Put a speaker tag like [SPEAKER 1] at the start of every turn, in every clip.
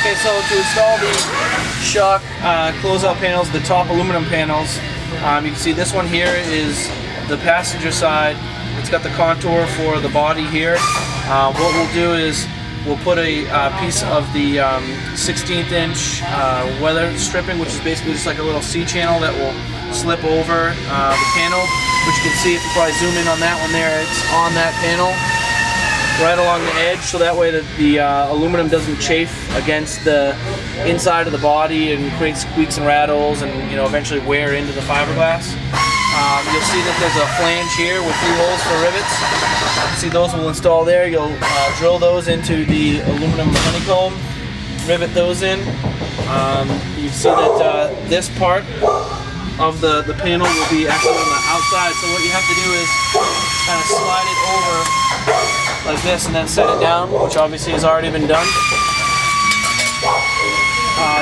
[SPEAKER 1] Okay, so to install the shock closeout panels, the top aluminum panels, you can see this one here is the passenger side. It's got the contour for the body here. What we'll do is we'll put a piece of the 16th inch weather stripping, which is basically just like a little C-channel that will slip over the panel, which you can see if you probably zoom in on that one there. It's on that panel right along the edge, so that way the aluminum doesn't chafe against the inside of the body and create squeaks and rattles and, you know, eventually wear into the fiberglass. You'll see that there's a flange here with 3 holes for rivets. See, those will install there. You'll drill those into the aluminum honeycomb, rivet those in. You see that this part of the panel will be actually on the outside, so what you have to do is kind of slide it over like this and then set it down, which obviously has already been done.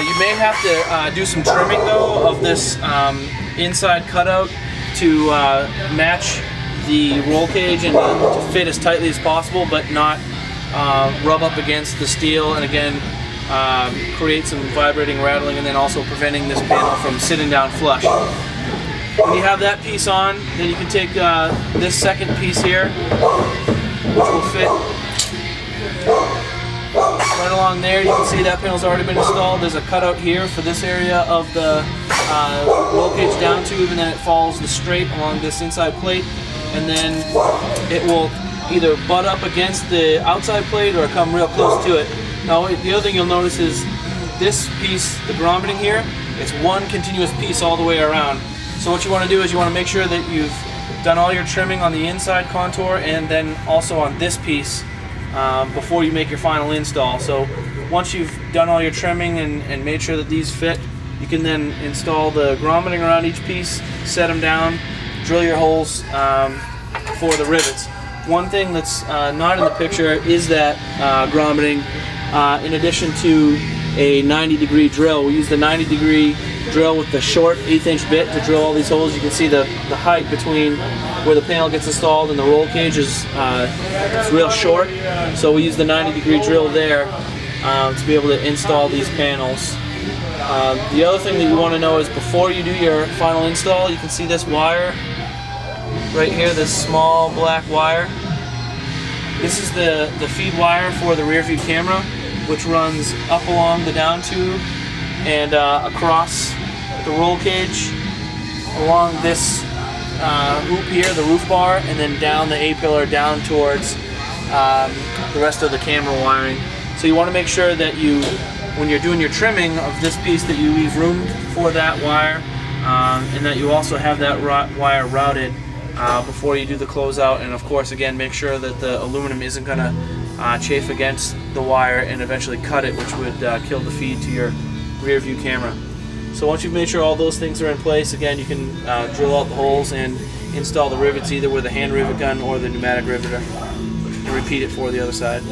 [SPEAKER 1] You may have to do some trimming though of this inside cutout to match the roll cage and to fit as tightly as possible, but not rub up against the steel, and again create some vibrating, rattling, and then also preventing this panel from sitting down flush. When you have that piece on, then you can take this second piece here, which will fit right along there. You can see that panel's already been installed. There's a cutout here for this area of the roll cage down tube, and then it follows the straight along this inside plate, and then it will either butt up against the outside plate or come real close to it. Now the other thing you'll notice is this piece, the grommeting here, it's one continuous piece all the way around. So what you want to do is you want to make sure that you've done all your trimming on the inside contour and then also on this piece before you make your final install. So once you've done all your trimming and made sure that these fit, you can then install the grommeting around each piece, set them down, drill your holes for the rivets. One thing that's not in the picture is that grommeting. In addition to a 90-degree drill, we use the 90-degree drill with the short 1/8 inch bit to drill all these holes. You can see the height between where the panel gets installed and the roll cage is real short, so we use the 90-degree drill there to be able to install these panels. The other thing that you want to know is before you do your final install, you can see this wire right here, this small black wire. This is the feed wire for the rear view camera, which runs up along the down tube and across the roll cage, along this hoop here, the roof bar, and then down the A-pillar down towards the rest of the camera wiring. So you want to make sure that you, when you're doing your trimming of this piece, that you leave room for that wire, and that you also have that wire routed before you do the closeout. And of course, again, make sure that the aluminum isn't going to chafe against the wire and eventually cut it, which would kill the feed to your rear view camera. So once you've made sure all those things are in place, again, you can drill out the holes and install the rivets either with a hand rivet gun or the pneumatic riveter, and repeat it for the other side.